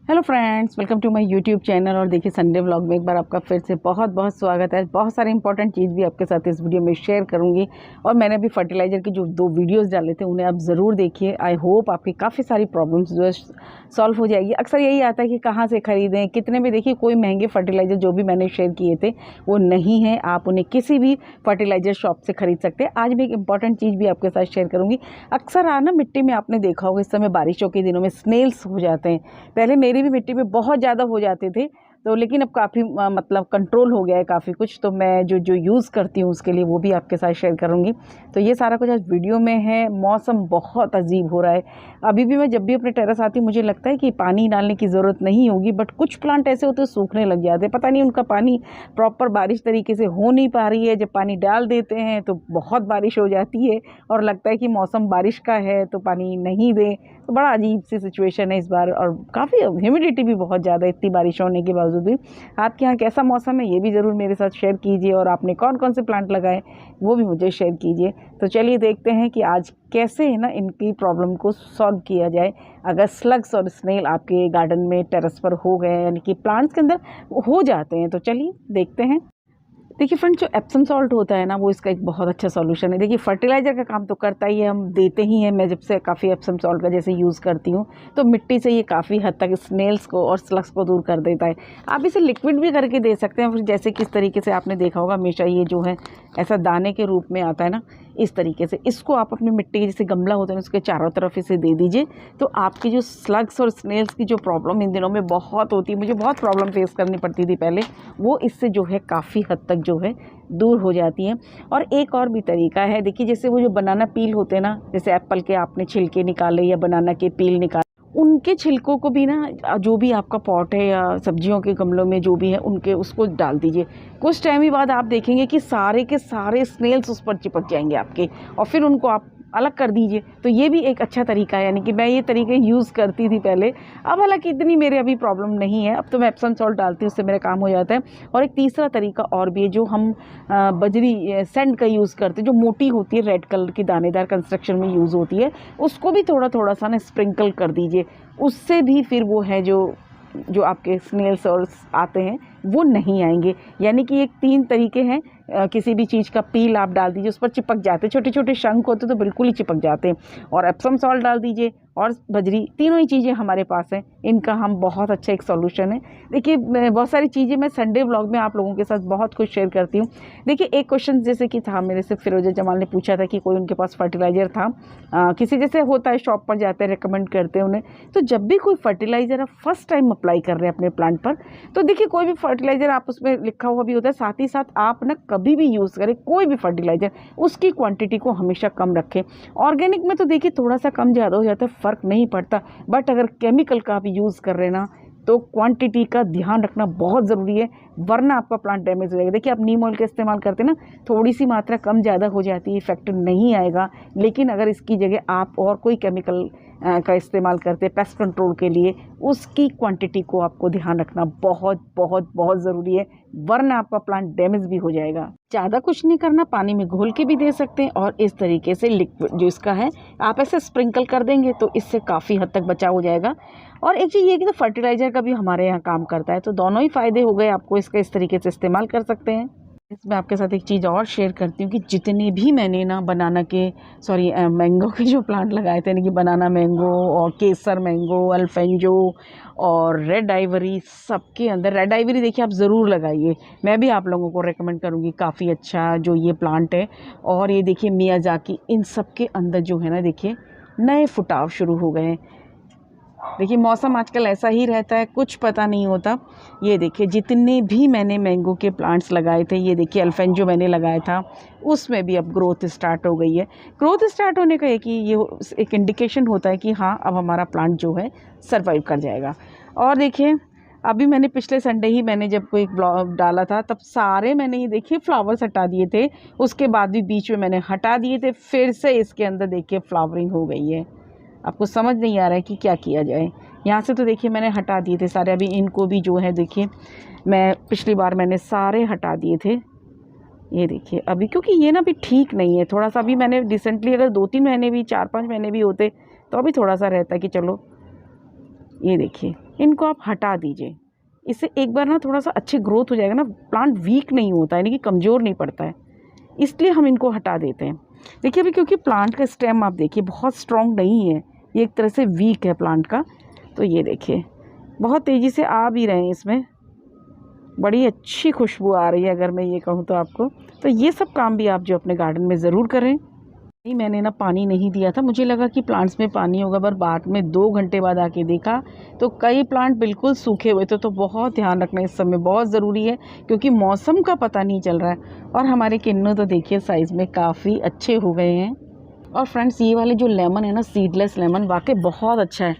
Hello friends, welcome to my YouTube channel. और देखिए Sunday vlog में एक बार आपका फिर से बहुत बहुत स्वागत है। बहुत सारे इंपॉर्टेंट चीज़ भी आपके साथ इस वीडियो में शेयर करूंगी। और मैंने अभी फर्टिलाइज़र के जो 2 वीडियोस डाले थे उन्हें आप ज़रूर देखिए। आई होप आपकी काफ़ी सारी प्रॉब्लम्स जो है सॉल्व हो जाएगी। अक्सर यही आता है कि कहाँ से ख़रीदें, कितने में। देखिए कोई महंगे फर्टिलाइज़र जो भी मैंने शेयर किए थे वो नहीं है, आप उन्हें किसी भी फर्टिलाइज़र शॉप से ख़रीद सकते हैं। आज मैं एक इंपॉर्टेंट चीज़ भी आपके साथ शेयर करूँगी। अक्सर ना मिट्टी में आपने देखा होगा इस समय बारिशों के दिनों में स्नेल्स हो जाते हैं। पहले मेरी भी मिट्टी में बहुत ज़्यादा हो जाते थे, तो लेकिन अब काफ़ी मतलब कंट्रोल हो गया है काफ़ी कुछ। तो मैं जो जो यूज़ करती हूँ उसके लिए वो भी आपके साथ शेयर करूँगी। तो ये सारा कुछ आज वीडियो में है। मौसम बहुत अजीब हो रहा है। अभी भी मैं जब भी अपने टेरेस आती हूँ मुझे लगता है कि पानी डालने की ज़रूरत नहीं होगी, बट कुछ प्लांट ऐसे होते हैं सूखने लग जाते हैं। पता नहीं उनका पानी प्रॉपर बारिश तरीके से हो नहीं पा रही है। जब पानी डाल देते हैं तो बहुत बारिश हो जाती है और लगता है कि मौसम बारिश का है तो पानी नहीं दें। तो बड़ा अजीब सी सिचुएशन है इस बार, और काफ़ी ह्यूमिडिटी भी बहुत ज़्यादा है इतनी बारिश होने के बावजूद भी। आपके यहाँ कैसा मौसम है ये भी ज़रूर मेरे साथ शेयर कीजिए, और आपने कौन कौन से प्लांट लगाए वो भी मुझे शेयर कीजिए। तो चलिए देखते हैं कि आज कैसे है ना इनकी प्रॉब्लम को सॉल्व किया जाए। अगर स्लग्स और स्नेल आपके गार्डन में टेरेस पर हो गए, यानी कि प्लांट्स के अंदर हो जाते हैं, तो चलिए देखते हैं। देखिए फ्रेंड्स, जो एप्सम सॉल्ट होता है ना वो इसका एक बहुत अच्छा सॉल्यूशन है। देखिए फर्टिलाइज़र का काम तो करता ही है, हम देते ही हैं। मैं जब से काफ़ी एप्सम सॉल्ट का जैसे यूज़ करती हूँ तो मिट्टी से ये काफ़ी हद तक स्नेल्स को और स्लग्स को दूर कर देता है। आप इसे लिक्विड भी करके दे सकते हैं, फिर जैसे किस तरीके से आपने देखा होगा हमेशा ये जो है ऐसा दाने के रूप में आता है ना, इस तरीके से इसको आप अपनी मिट्टी के जैसे गमला होता है उसके चारों तरफ इसे दे दीजिए। तो आपकी जो स्लग्स और स्नेल्स की जो प्रॉब्लम इन दिनों में बहुत होती है, मुझे बहुत प्रॉब्लम फेस करनी पड़ती थी पहले, वो इससे जो है काफ़ी हद तक जो है दूर हो जाती हैं। और एक और भी तरीका है। देखिए जैसे वो जो बनाना पील होते हैं ना, जैसे एप्पल के आपने छिलके निकाले या बनाना के पील निकाले, उनके छिलकों को भी ना जो भी आपका पॉट है या सब्जियों के गमलों में जो भी है उनके उसको डाल दीजिए। कुछ टाइम ही बाद आप देखेंगे कि सारे के सारे स्नेल्स उस पर चिपक जाएंगे आपके, और फिर उनको आप अलग कर दीजिए। तो ये भी एक अच्छा तरीका है, यानी कि मैं ये तरीके यूज़ करती थी पहले। अब हालांकि इतनी मेरे अभी प्रॉब्लम नहीं है, अब तो मैं एप्सम सॉल्ट डालती हूँ, उससे मेरा काम हो जाता है। और एक तीसरा तरीका और भी है, जो हम बजरी सैंड का यूज़ करते हैं, जो मोटी होती है रेड कलर की दानेदार, कंस्ट्रक्शन में यूज़ होती है, उसको भी थोड़ा थोड़ा सा ना स्प्रिंकल कर दीजिए। उससे भी फिर वो है जो जो आपके स्नेल्स और आते हैं वो नहीं आएंगे। यानी कि एक 3 तरीके हैं। किसी भी चीज़ का पील आप डाल दीजिए, उस पर चिपक जाते, छोटे छोटे शंख होते तो बिल्कुल ही चिपक जाते हैं। और एप्सम सॉल्ट डाल दीजिए और बजरी, तीनों ही चीज़ें हमारे पास हैं। इनका हम बहुत अच्छा एक सॉल्यूशन है। देखिए बहुत सारी चीज़ें मैं संडे व्लॉग में आप लोगों के साथ बहुत कुछ शेयर करती हूँ। देखिए एक क्वेश्चन जैसे कि था मेरे से, फिरोजा जमाल ने पूछा था कि कोई उनके पास फर्टिलाइज़र था, किसी जैसे होता है शॉप पर जाते हैं, रिकमेंड करते हैं उन्हें। तो जब भी कोई फर्टिलाइज़र आप फर्स्ट टाइम अप्लाई कर रहे हैं अपने प्लांट पर, तो देखिए कोई भी फर्टिलाइज़र आप उसमें लिखा हुआ भी होता है, साथ ही साथ आप ना कभी भी यूज़ करें कोई भी फर्टिलाइज़र, उसकी क्वांटिटी को हमेशा कम रखें। ऑर्गेनिक में तो देखिए थोड़ा सा कम ज़्यादा हो जाता है, फ़र्क नहीं पड़ता, बट अगर केमिकल का आप यूज़ कर रहे हैं ना तो क्वांटिटी का ध्यान रखना बहुत ज़रूरी है, वरना आपका प्लांट डैमेज हो जाएगा। देखिए आप नीम ऑयल का इस्तेमाल करते हैं ना, थोड़ी सी मात्रा कम ज़्यादा हो जाती है, इफेक्ट नहीं आएगा। लेकिन अगर इसकी जगह आप और कोई केमिकल का इस्तेमाल करते हैं पेस्ट कंट्रोल के लिए, उसकी क्वांटिटी को आपको ध्यान रखना बहुत बहुत बहुत ज़रूरी है, वरना आपका प्लांट डैमेज भी हो जाएगा। ज़्यादा कुछ नहीं करना, पानी में घोल के भी दे सकते हैं, और इस तरीके से लिक्विड जो इसका है आप ऐसे स्प्रिंकल कर देंगे तो इससे काफ़ी हद तक बचाव हो जाएगा। और एक चीज़ ये कि तो फर्टिलाइज़र का भी हमारे यहाँ काम करता है, तो दोनों ही फ़ायदे हो गए आपको, इसका इस तरीके से इस्तेमाल कर सकते हैं। इसमें आपके साथ एक चीज़ और शेयर करती हूँ कि जितने भी मैंने ना मैंगो के जो प्लांट लगाए थे, यानी कि बनाना मैंगो और केसर मैंगो, अल्फेंजो और रेड आइवरी, सबके अंदर रेड आइवरी देखिए आप ज़रूर लगाइए। मैं भी आप लोगों को रेकमेंड करूँगी, काफ़ी अच्छा जो ये प्लांट है। और ये देखिए मियाज़ाकी, इन सब के अंदर जो है ना देखिए नए फुटाव शुरू हो गए हैं। देखिए मौसम आजकल ऐसा ही रहता है, कुछ पता नहीं होता। ये देखिए जितने भी मैंने मैंगो के प्लांट्स लगाए थे, ये देखिए अल्फेंजो मैंने लगाया था, उसमें भी अब ग्रोथ स्टार्ट हो गई है। ग्रोथ स्टार्ट होने का ये एक इंडिकेशन होता है कि हाँ अब हमारा प्लांट जो है सर्वाइव कर जाएगा। और देखिए अभी मैंने पिछले संडे ही मैंने जब कोई ब्लॉग डाला था तब सारे मैंने ये देखिए फ्लावर्स हटा दिए थे, उसके बाद भी बीच में मैंने हटा दिए थे, फिर से इसके अंदर देखिए फ्लावरिंग हो गई है। आपको समझ नहीं आ रहा है कि क्या किया जाए। यहाँ से तो देखिए मैंने हटा दिए थे सारे, अभी इनको भी जो है देखिए मैं पिछली बार मैंने सारे हटा दिए थे। ये देखिए अभी, क्योंकि ये ना अभी ठीक नहीं है थोड़ा सा। अभी मैंने रिसेंटली अगर 2-3 महीने भी 4-5 महीने भी होते तो अभी थोड़ा सा रहता कि चलो ये देखिए, इनको आप हटा दीजिए। इससे एक बार ना थोड़ा सा अच्छे ग्रोथ हो जाएगा ना, प्लांट वीक नहीं होता है, यानी कि कमज़ोर नहीं पड़ता है, इसलिए हम इनको हटा देते हैं। देखिए अभी क्योंकि प्लांट का स्टेम आप देखिए बहुत स्ट्रॉन्ग नहीं है, ये एक तरह से वीक है प्लांट का। तो ये देखिए बहुत तेज़ी से आ भी रहे हैं, इसमें बड़ी अच्छी खुशबू आ रही है अगर मैं ये कहूँ तो आपको। तो ये सब काम भी आप जो अपने गार्डन में ज़रूर करें। नहीं, मैंने ना पानी नहीं दिया था, मुझे लगा कि प्लांट्स में पानी होगा, पर बाद में 2 घंटे बाद आके देखा तो कई प्लांट बिल्कुल सूखे हुए थे। तो बहुत ध्यान रखना इस समय बहुत ज़रूरी है, क्योंकि मौसम का पता नहीं चल रहा है। और हमारे किन्नू तो देखिए साइज़ में काफ़ी अच्छे हो गए हैं। और फ्रेंड्स ये वाले जो लेमन है ना, सीडलेस लेमन, वाकई बहुत अच्छा है।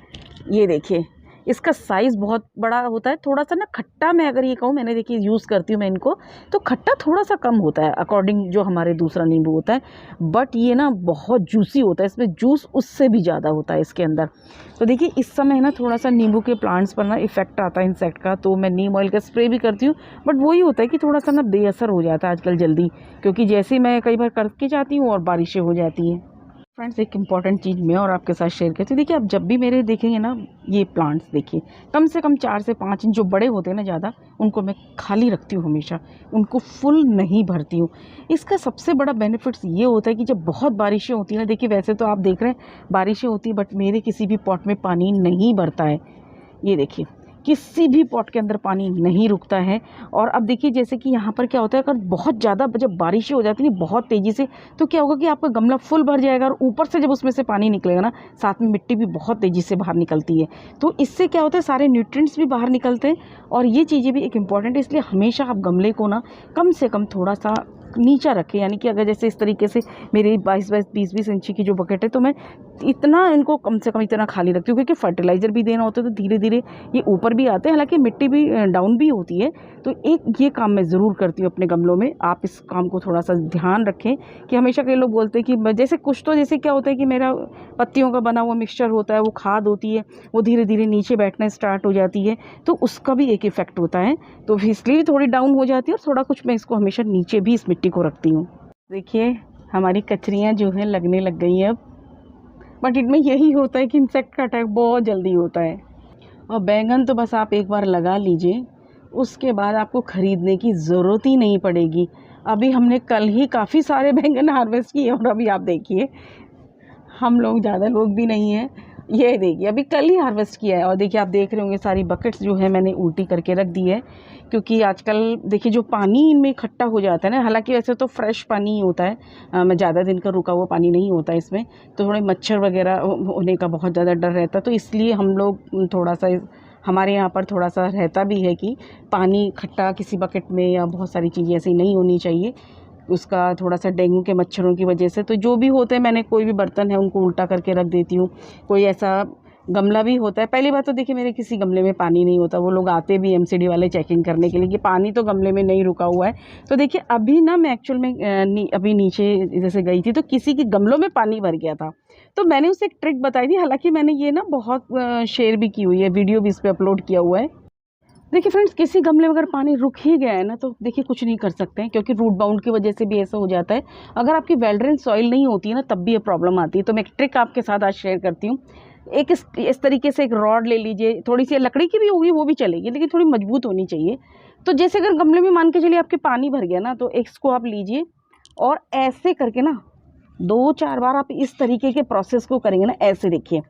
ये देखिए इसका साइज़ बहुत बड़ा होता है, थोड़ा सा ना खट्टा, मैं अगर ये कहूँ, मैंने देखिए यूज़ करती हूँ मैं इनको, तो खट्टा थोड़ा सा कम होता है अकॉर्डिंग जो हमारे दूसरा नींबू होता है, बट ये ना बहुत जूसी होता है, इसमें जूस उससे भी ज़्यादा होता है इसके अंदर। तो देखिए इस समय ना थोड़ा सा नींबू के प्लांट्स पर ना इफेक्ट आता है इंसेक्ट का, तो मैं नीम ऑयल का स्प्रे भी करती हूँ, बट वही होता है कि थोड़ा सा ना बेअसर हो जाता है आजकल जल्दी, क्योंकि जैसे ही मैं कई बार करके जाती हूँ और बारिशें हो जाती हैं। फ्रेंड्स एक इम्पॉर्टेंट चीज़ मैं और आपके साथ शेयर करती हूँ। देखिए आप जब भी मेरे देखेंगे ना ये प्लांट्स, देखिए कम से कम 4 से 5 इंच जो बड़े होते हैं ना ज़्यादा, उनको मैं खाली रखती हूँ हमेशा, उनको फुल नहीं भरती हूँ। इसका सबसे बड़ा बेनिफिट्स ये होता है कि जब बहुत बारिशें होती हैं ना, देखिए वैसे तो आप देख रहे हैं बारिशें होती हैं, बट मेरे किसी भी पॉट में पानी नहीं भरता है। ये देखिए किसी भी पॉट के अंदर पानी नहीं रुकता है। और अब देखिए जैसे कि यहाँ पर क्या होता है, अगर बहुत ज़्यादा जब बारिशें हो जाती हैं बहुत तेज़ी से, तो क्या होगा कि आपका गमला फुल भर जाएगा, और ऊपर से जब उसमें से पानी निकलेगा ना, साथ में मिट्टी भी बहुत तेज़ी से बाहर निकलती है। तो इससे क्या होता है, सारे न्यूट्रिएंट्स भी बाहर निकलते हैं, और ये चीज़ें भी एक इम्पॉर्टेंट है। इसलिए हमेशा आप गमले को ना कम से कम थोड़ा सा नीचा रखें, यानी कि अगर जैसे इस तरीके से मेरी 22-20 इंची की जो बकेट है, तो मैं इतना इनको कम से कम इतना खाली रखती हूँ, क्योंकि फर्टिलाइज़र भी देना होता है, तो धीरे धीरे ये ऊपर भी आते हैं, हालांकि मिट्टी भी डाउन भी होती है। तो एक ये काम मैं ज़रूर करती हूँ अपने गमलों में। आप इस काम को थोड़ा सा ध्यान रखें कि हमेशा कई लोग बोलते हैं कि जैसे कुछ तो जैसे क्या होता है कि मेरा पत्तियों का बना हुआ मिक्सचर होता है, वो खाद होती है, वो धीरे धीरे नीचे बैठना स्टार्ट हो जाती है, तो उसका भी एक इफ़ेक्ट होता है, तो इसलिए थोड़ी डाउन हो जाती है। और थोड़ा कुछ मैं इसको हमेशा नीचे भी इस मिट्टी को रखती हूँ। देखिए हमारी कचरियाँ जो हैं लगने लग गई हैं अब, बट इनमें यही होता है कि इंसेक्ट का अटैक बहुत जल्दी होता है। और बैंगन तो बस आप एक बार लगा लीजिए, उसके बाद आपको ख़रीदने की ज़रूरत ही नहीं पड़ेगी। अभी हमने कल ही काफ़ी सारे बैंगन हार्वेस्ट किए, और अभी आप देखिए हम लोग ज़्यादा लोग भी नहीं हैं, ये देखिए अभी कल ही हार्वेस्ट किया है। और देखिए आप देख रहे होंगे सारी बकेट्स जो है मैंने उल्टी करके रख दी है, क्योंकि आजकल देखिए जो पानी इनमें इकट्ठा हो जाता है ना, हालांकि वैसे तो फ्रेश पानी ही होता है, मैं ज़्यादा दिन का रुका हुआ पानी नहीं होता है इसमें, तो थोड़े मच्छर वगैरह होने का बहुत ज़्यादा डर रहता है। तो इसलिए हम लोग थोड़ा सा हमारे यहाँ पर थोड़ा सा रहता भी है कि पानी इकट्ठा किसी बकेट में या बहुत सारी चीज़ें ऐसी नहीं होनी चाहिए, उसका थोड़ा सा डेंगू के मच्छरों की वजह से। तो जो भी होते हैं, मैंने कोई भी बर्तन है उनको उल्टा करके रख देती हूँ। कोई ऐसा गमला भी होता है, पहली बात तो देखिए मेरे किसी गमले में पानी नहीं होता, वो लोग आते भी एमसीडी वाले चेकिंग करने के लिए कि पानी तो गमले में नहीं रुका हुआ है। तो देखिए अभी ना मैं एक्चुअल में अभी नीचे जैसे गई थी, तो किसी के गमलों में पानी भर गया था, तो मैंने उसे एक ट्रिक बताई थी, हालांकि मैंने ये ना बहुत शेयर भी की हुई है, वीडियो भी इस पर अपलोड किया हुआ है। देखिए फ्रेंड्स, किसी गमले में अगर पानी रुक ही गया है ना, तो देखिए कुछ नहीं कर सकते हैं, क्योंकि रूट बाउंड की वजह से भी ऐसा हो जाता है। अगर आपकी वेल ड्रेन सॉइल नहीं होती है ना, तब भी ये प्रॉब्लम आती है। तो मैं एक ट्रिक आपके साथ आज शेयर करती हूँ। एक इस तरीके से एक रॉड ले लीजिए, थोड़ी सी लकड़ी की भी होगी वो भी चलेगी, लेकिन थोड़ी मजबूत होनी चाहिए। तो जैसे अगर गमले में मान के चलिए आपके पानी भर गया ना, तो इसको आप लीजिए और ऐसे करके ना 2-4 बार आप इस तरीके के प्रोसेस को करेंगे ना, ऐसे देखिए,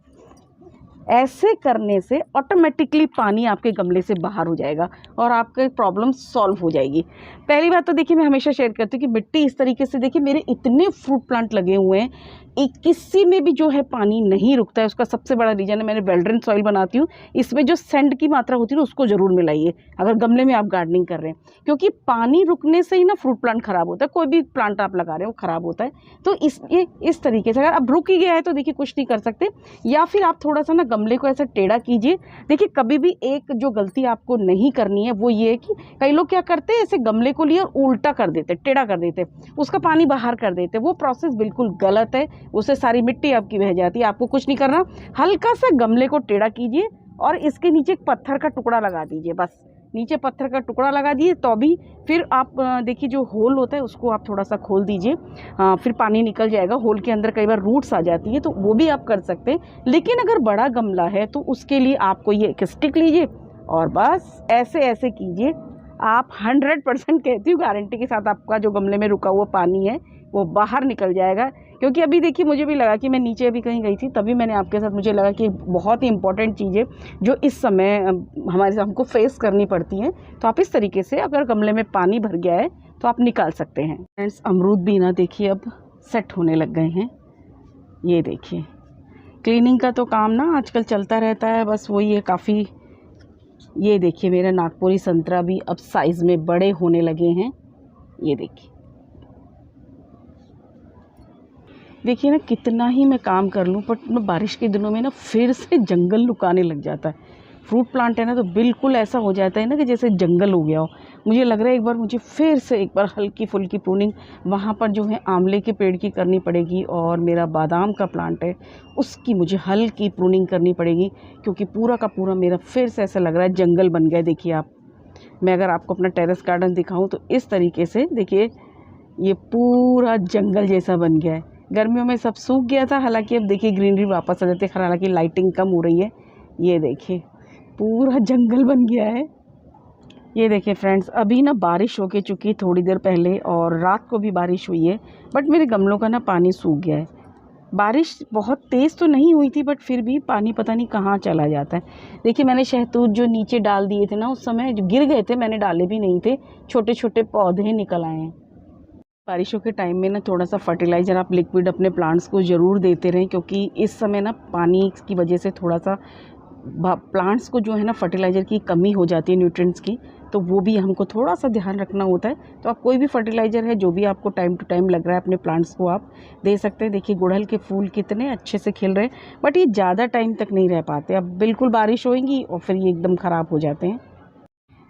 ऐसे करने से ऑटोमेटिकली पानी आपके गमले से बाहर हो जाएगा और आपका प्रॉब्लम सॉल्व हो जाएगी। पहली बात तो देखिए मैं हमेशा शेयर करती हूँ कि मिट्टी इस तरीके से, देखिए मेरे इतने फ्रूट प्लांट लगे हुए हैं, एक किसी में भी जो है पानी नहीं रुकता है। उसका सबसे बड़ा रीज़न है, मैंने वेल ड्रेन सॉइल बनाती हूँ, इसमें जो सैंड की मात्रा होती है ना उसको ज़रूर मिलाइए अगर गमले में आप गार्डनिंग कर रहे हैं, क्योंकि पानी रुकने से ही ना फ्रूट प्लांट ख़राब होता है, कोई भी प्लांट आप लगा रहे हो ख़राब होता है। तो इस तरीके से अगर अब रुक ही गया है तो देखिए कुछ नहीं कर सकते, या फिर आप थोड़ा सा ना गमले को ऐसा टेढ़ा कीजिए। देखिए कभी भी एक जो गलती आपको नहीं करनी है वो ये है कि कई लोग क्या करते हैं, ऐसे गमले को लिए और उल्टा कर देते, टेढ़ा कर देते, उसका पानी बाहर कर देते। वो प्रोसेस बिल्कुल गलत है, उससे सारी मिट्टी आपकी बह जाती है। आपको कुछ नहीं करना, हल्का सा गमले को टेढ़ा कीजिए और इसके नीचे एक पत्थर का टुकड़ा लगा दीजिए, बस नीचे पत्थर का टुकड़ा लगा दिए तो भी फिर आप देखिए जो होल होता है उसको आप थोड़ा सा खोल दीजिए, फिर पानी निकल जाएगा। होल के अंदर कई बार रूट्स आ जाती है तो वो भी आप कर सकते हैं। लेकिन अगर बड़ा गमला है तो उसके लिए आपको ये एक स्टिक लीजिए और बस ऐसे ऐसे कीजिए, आप 100% कहती हूँ गारंटी के साथ आपका जो गमले में रुका हुआ पानी है वो बाहर निकल जाएगा। क्योंकि अभी देखिए मुझे भी लगा कि मैं नीचे अभी कहीं गई थी, तभी मैंने आपके साथ, मुझे लगा कि बहुत ही इंपॉर्टेंट चीज़ है जो इस समय हमारे साथ हमको फेस करनी पड़ती हैं। तो आप इस तरीके से अगर गमले में पानी भर गया है तो आप निकाल सकते हैं। फ्रेंड्स, अमरूद भी ना देखिए अब सेट होने लग गए हैं। ये देखिए क्लीनिंग का तो काम ना आजकल चलता रहता है, बस वही है काफ़ी। ये देखिए मेरा नागपुरी संतरा भी अब साइज़ में बड़े होने लगे हैं। ये देखिए ना, कितना ही मैं काम कर लूँ बट मैं बारिश के दिनों में ना फिर से जंगल लुकाने लग जाता है। फ्रूट प्लांट है ना तो बिल्कुल ऐसा हो जाता है ना कि जैसे जंगल हो गया हो। मुझे लग रहा है एक बार मुझे फिर से एक बार हल्की फुल्की प्रूनिंग वहाँ पर जो है आंवले के पेड़ की करनी पड़ेगी, और मेरा बादाम का प्लांट है उसकी मुझे हल्की प्रूनिंग करनी पड़ेगी, क्योंकि पूरा का पूरा मेरा फिर से ऐसा लग रहा है जंगल बन गया। देखिए आप, मैं अगर आपको अपना टेरेस गार्डन दिखाऊं तो इस तरीके से देखिए ये पूरा जंगल जैसा बन गया है। गर्मियों में सब सूख गया था, हालांकि अब देखिए ग्रीनरी वापस आ जाती है, हालांकि लाइटिंग कम हो रही है। ये देखिए पूरा जंगल बन गया है। ये देखिए फ्रेंड्स, अभी ना बारिश होके चुकी थोड़ी देर पहले, और रात को भी बारिश हुई है, बट मेरे गमलों का ना पानी सूख गया है। बारिश बहुत तेज़ तो नहीं हुई थी बट फिर भी पानी पता नहीं कहाँ चला जाता है। देखिए मैंने शहतूत जो नीचे डाल दिए थे ना, उस समय जो गिर गए थे, मैंने डाले भी नहीं थे, छोटे छोटे पौधे निकल आए हैं। बारिशों के टाइम में ना थोड़ा सा फर्टिलाइज़र आप लिक्विड अपने प्लांट्स को ज़रूर देते रहें, क्योंकि इस समय ना पानी की वजह से थोड़ा सा प्लांट्स को जो है ना फर्टिलाइज़र की कमी हो जाती है, न्यूट्रिएंट्स की, तो वो भी हमको थोड़ा सा ध्यान रखना होता है। तो आप कोई भी फर्टिलाइज़र है जो भी आपको टाइम टू टाइम लग रहा है अपने प्लांट्स को आप दे सकते हैं। देखिए गुड़हल के फूल कितने अच्छे से खिल रहे हैं, बट ये ज़्यादा टाइम तक नहीं रह पाते। अब बिल्कुल बारिश होएगी और फिर ये एकदम ख़राब हो जाते हैं।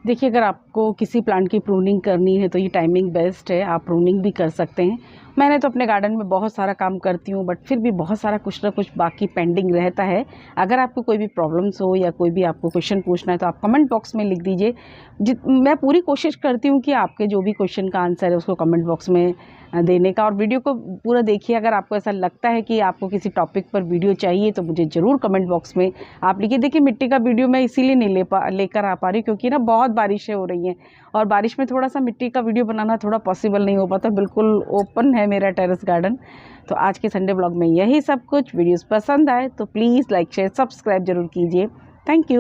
देखिए अगर आपको किसी प्लांट की प्रूनिंग करनी है तो ये टाइमिंग बेस्ट है, आप प्रूनिंग भी कर सकते हैं। मैंने तो अपने गार्डन में बहुत सारा काम करती हूँ, बट फिर भी बहुत सारा कुछ ना कुछ बाकी पेंडिंग रहता है। अगर आपको कोई भी प्रॉब्लम्स हो या कोई भी आपको क्वेश्चन पूछना है तो आप कमेंट बॉक्स में लिख दीजिए। मैं पूरी कोशिश करती हूँ कि आपके जो भी क्वेश्चन का आंसर है उसको कमेंट बॉक्स में देने का, और वीडियो को पूरा देखिए। अगर आपको ऐसा लगता है कि आपको किसी टॉपिक पर वीडियो चाहिए तो मुझे ज़रूर कमेंट बॉक्स में आप लिखिए। देखिए मिट्टी का वीडियो मैं इसीलिए नहीं लेकर आ पा रही क्योंकि ना बहुत बारिशें हो रही हैं, और बारिश में थोड़ा सा मिट्टी का वीडियो बनाना थोड़ा पॉसिबल नहीं हो पाता। बिल्कुल ओपन है मेरा टेरेस गार्डन। तो आज के संडे ब्लॉग में यही सब कुछ। वीडियोस पसंद आए तो प्लीज़ लाइक शेयर सब्सक्राइब जरूर कीजिए। Thank you.